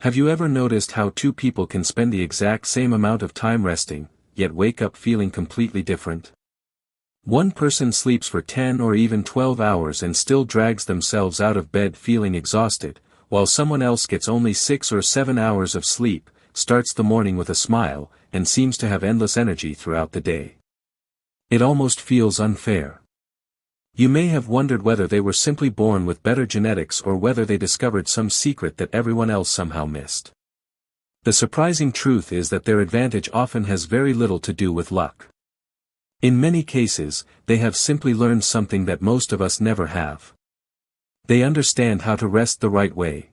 Have you ever noticed how two people can spend the exact same amount of time resting, yet wake up feeling completely different? One person sleeps for 10 or even 12 hours and still drags themselves out of bed feeling exhausted, while someone else gets only 6 or 7 hours of sleep, starts the morning with a smile, and seems to have endless energy throughout the day. It almost feels unfair. You may have wondered whether they were simply born with better genetics or whether they discovered some secret that everyone else somehow missed. The surprising truth is that their advantage often has very little to do with luck. In many cases, they have simply learned something that most of us never have. They understand how to rest the right way.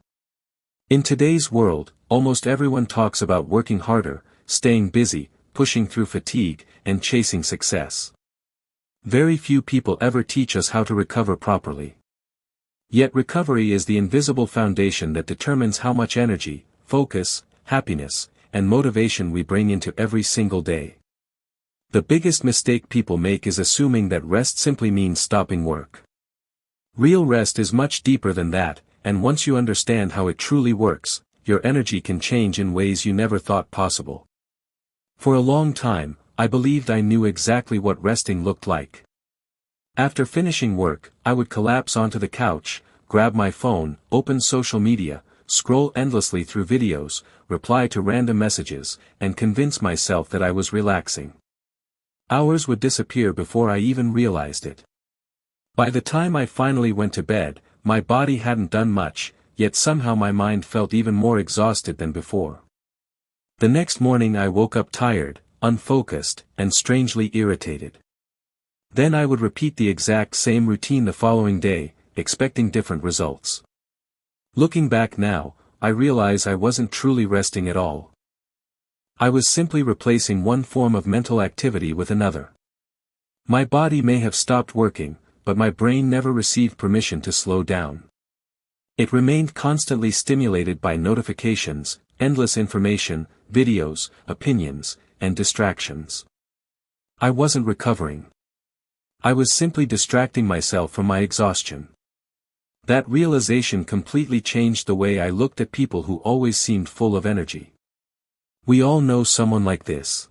In today's world, almost everyone talks about working harder, staying busy, pushing through fatigue, and chasing success. Very few people ever teach us how to recover properly. Yet recovery is the invisible foundation that determines how much energy, focus, happiness, and motivation we bring into every single day. The biggest mistake people make is assuming that rest simply means stopping work. Real rest is much deeper than that, and once you understand how it truly works, your energy can change in ways you never thought possible. For a long time, I believed I knew exactly what resting looked like. After finishing work, I would collapse onto the couch, grab my phone, open social media, scroll endlessly through videos, reply to random messages, and convince myself that I was relaxing. Hours would disappear before I even realized it. By the time I finally went to bed, my body hadn't done much, yet somehow my mind felt even more exhausted than before. The next morning I woke up tired, unfocused, and strangely irritated. Then I would repeat the exact same routine the following day, expecting different results. Looking back now, I realize I wasn't truly resting at all. I was simply replacing one form of mental activity with another. My body may have stopped working, but my brain never received permission to slow down. It remained constantly stimulated by notifications, endless information, videos, opinions, and distractions. I wasn't recovering. I was simply distracting myself from my exhaustion. That realization completely changed the way I looked at people who always seemed full of energy. We all know someone like this.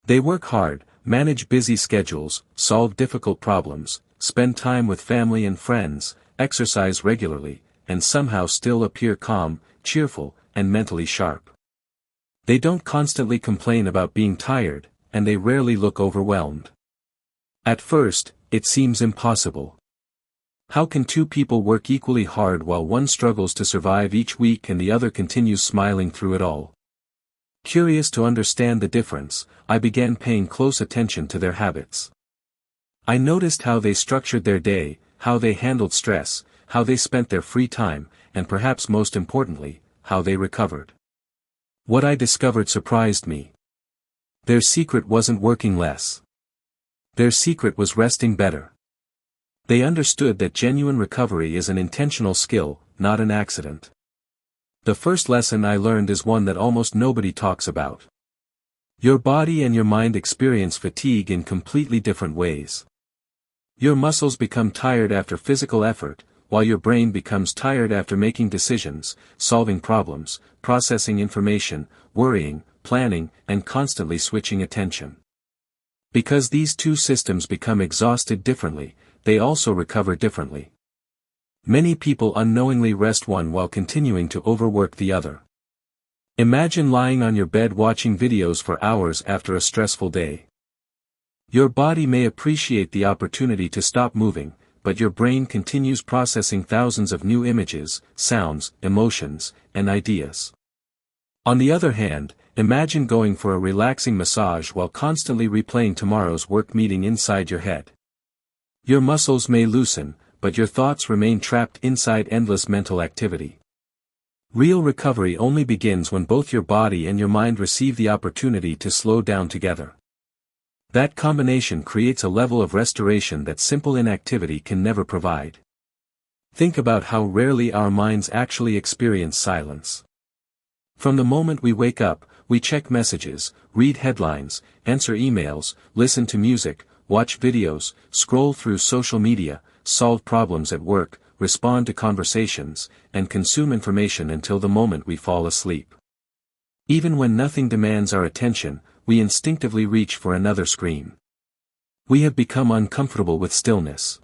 They work hard, manage busy schedules, solve difficult problems, spend time with family and friends, exercise regularly, and somehow still appear calm, cheerful, and mentally sharp. They don't constantly complain about being tired, and they rarely look overwhelmed. At first, it seems impossible. How can two people work equally hard while one struggles to survive each week and the other continues smiling through it all? Curious to understand the difference, I began paying close attention to their habits. I noticed how they structured their day, how they handled stress, how they spent their free time, and perhaps most importantly, how they recovered. What I discovered surprised me. Their secret wasn't working less. Their secret was resting better. They understood that genuine recovery is an intentional skill, not an accident. The first lesson I learned is one that almost nobody talks about. Your body and your mind experience fatigue in completely different ways. Your muscles become tired after physical effort, while your brain becomes tired after making decisions, solving problems, processing information, worrying, planning, and constantly switching attention. Because these two systems become exhausted differently, they also recover differently. Many people unknowingly rest one while continuing to overwork the other. Imagine lying on your bed watching videos for hours after a stressful day. Your body may appreciate the opportunity to stop moving, but your brain continues processing thousands of new images, sounds, emotions, and ideas. On the other hand, imagine going for a relaxing massage while constantly replaying tomorrow's work meeting inside your head. Your muscles may loosen, but your thoughts remain trapped inside endless mental activity. Real recovery only begins when both your body and your mind receive the opportunity to slow down together. That combination creates a level of restoration that simple inactivity can never provide. Think about how rarely our minds actually experience silence. From the moment we wake up, we check messages, read headlines, answer emails, listen to music, watch videos, scroll through social media, solve problems at work, respond to conversations, and consume information until the moment we fall asleep. Even when nothing demands our attention, we instinctively reach for another screen. We have become uncomfortable with stillness.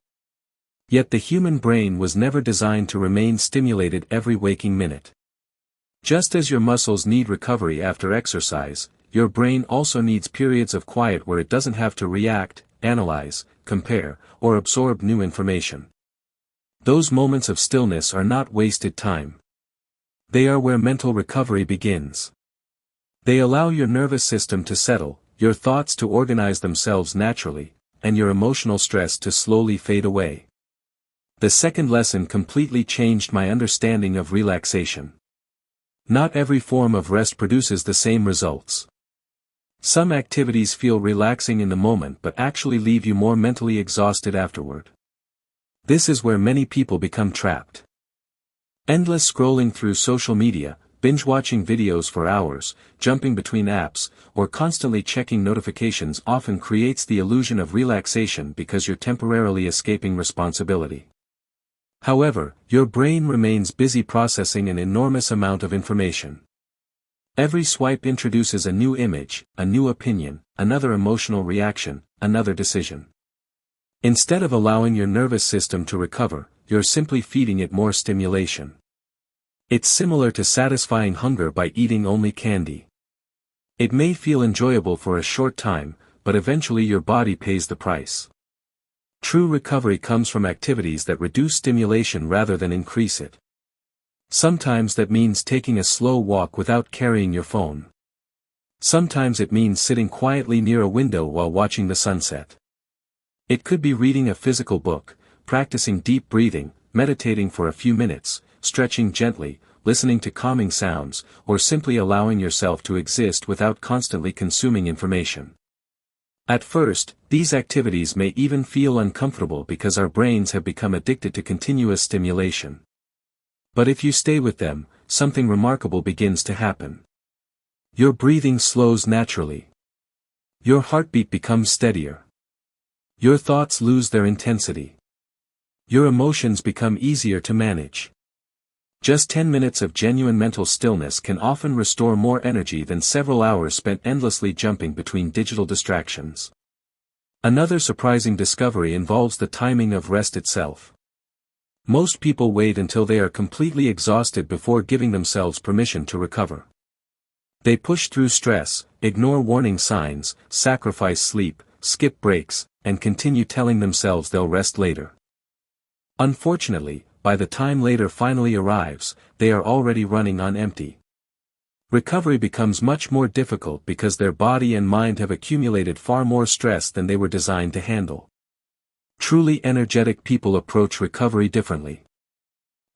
Yet the human brain was never designed to remain stimulated every waking minute. Just as your muscles need recovery after exercise, your brain also needs periods of quiet where it doesn't have to react, analyze, compare, or absorb new information. Those moments of stillness are not wasted time. They are where mental recovery begins. They allow your nervous system to settle, your thoughts to organize themselves naturally, and your emotional stress to slowly fade away. The second lesson completely changed my understanding of relaxation. Not every form of rest produces the same results. Some activities feel relaxing in the moment but actually leave you more mentally exhausted afterward. This is where many people become trapped. Endless scrolling through social media, binge-watching videos for hours, jumping between apps, or constantly checking notifications often creates the illusion of relaxation because you're temporarily escaping responsibility. However, your brain remains busy processing an enormous amount of information. Every swipe introduces a new image, a new opinion, another emotional reaction, another decision. Instead of allowing your nervous system to recover, you're simply feeding it more stimulation. It's similar to satisfying hunger by eating only candy. It may feel enjoyable for a short time, but eventually your body pays the price. True recovery comes from activities that reduce stimulation rather than increase it. Sometimes that means taking a slow walk without carrying your phone. Sometimes it means sitting quietly near a window while watching the sunset. It could be reading a physical book, practicing deep breathing, meditating for a few minutes, stretching gently, listening to calming sounds, or simply allowing yourself to exist without constantly consuming information. At first, these activities may even feel uncomfortable because our brains have become addicted to continuous stimulation. But if you stay with them, something remarkable begins to happen. Your breathing slows naturally. Your heartbeat becomes steadier. Your thoughts lose their intensity. Your emotions become easier to manage. Just 10 minutes of genuine mental stillness can often restore more energy than several hours spent endlessly jumping between digital distractions. Another surprising discovery involves the timing of rest itself. Most people wait until they are completely exhausted before giving themselves permission to recover. They push through stress, ignore warning signs, sacrifice sleep, skip breaks, and continue telling themselves they'll rest later. Unfortunately, by the time later finally arrives, they are already running on empty. Recovery becomes much more difficult because their body and mind have accumulated far more stress than they were designed to handle. Truly energetic people approach recovery differently.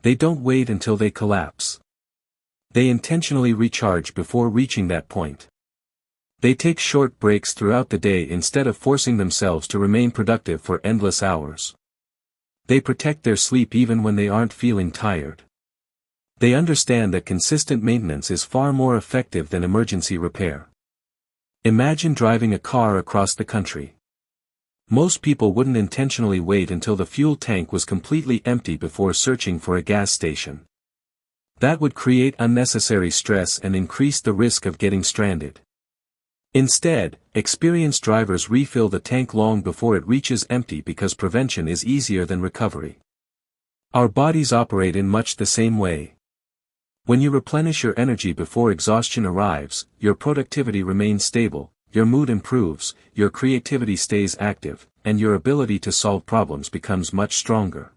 They don't wait until they collapse. They intentionally recharge before reaching that point. They take short breaks throughout the day instead of forcing themselves to remain productive for endless hours. They protect their sleep even when they aren't feeling tired. They understand that consistent maintenance is far more effective than emergency repair. Imagine driving a car across the country. Most people wouldn't intentionally wait until the fuel tank was completely empty before searching for a gas station. That would create unnecessary stress and increase the risk of getting stranded. Instead, experienced drivers refill the tank long before it reaches empty because prevention is easier than recovery. Our bodies operate in much the same way. When you replenish your energy before exhaustion arrives, your productivity remains stable, your mood improves, your creativity stays active, and your ability to solve problems becomes much stronger.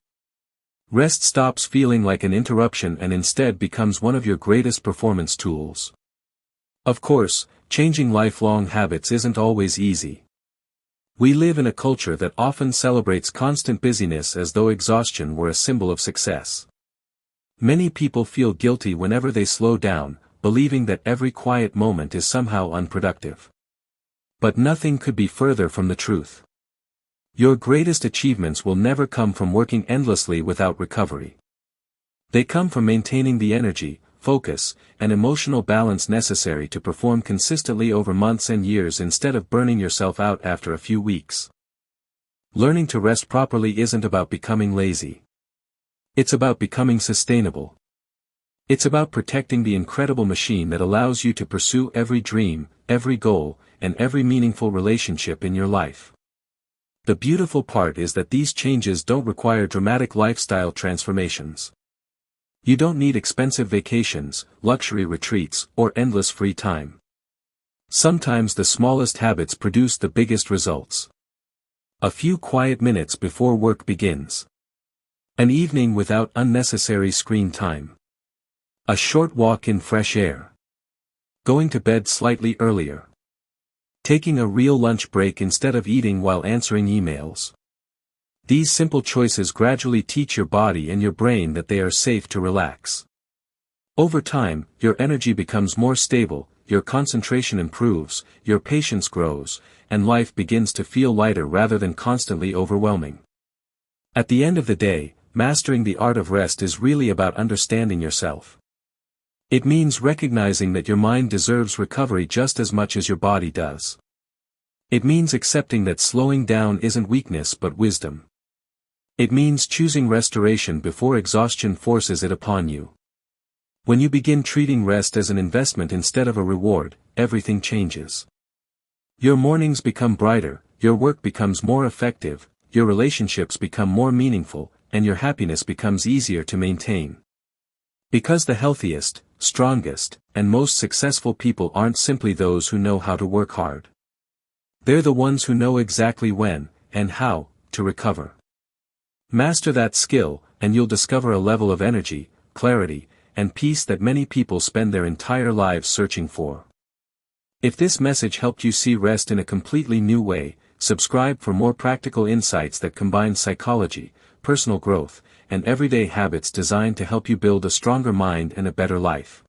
Rest stops feeling like an interruption and instead becomes one of your greatest performance tools. Of course, changing lifelong habits isn't always easy. We live in a culture that often celebrates constant busyness as though exhaustion were a symbol of success. Many people feel guilty whenever they slow down, believing that every quiet moment is somehow unproductive. But nothing could be further from the truth. Your greatest achievements will never come from working endlessly without recovery. They come from maintaining the energy, focus, and emotional balance necessary to perform consistently over months and years instead of burning yourself out after a few weeks. Learning to rest properly isn't about becoming lazy. It's about becoming sustainable. It's about protecting the incredible machine that allows you to pursue every dream, every goal, and every meaningful relationship in your life. The beautiful part is that these changes don't require dramatic lifestyle transformations. You don't need expensive vacations, luxury retreats, or endless free time. Sometimes the smallest habits produce the biggest results. A few quiet minutes before work begins. An evening without unnecessary screen time. A short walk in fresh air. Going to bed slightly earlier. Taking a real lunch break instead of eating while answering emails. These simple choices gradually teach your body and your brain that they are safe to relax. Over time, your energy becomes more stable, your concentration improves, your patience grows, and life begins to feel lighter rather than constantly overwhelming. At the end of the day, mastering the art of rest is really about understanding yourself. It means recognizing that your mind deserves recovery just as much as your body does. It means accepting that slowing down isn't weakness but wisdom. It means choosing restoration before exhaustion forces it upon you. When you begin treating rest as an investment instead of a reward, everything changes. Your mornings become brighter, your work becomes more effective, your relationships become more meaningful, and your happiness becomes easier to maintain. Because the healthiest, strongest, and most successful people aren't simply those who know how to work hard. They're the ones who know exactly when, and how, to recover. Master that skill, and you'll discover a level of energy, clarity, and peace that many people spend their entire lives searching for. If this message helped you see rest in a completely new way, subscribe for more practical insights that combine psychology, personal growth, and everyday habits designed to help you build a stronger mind and a better life.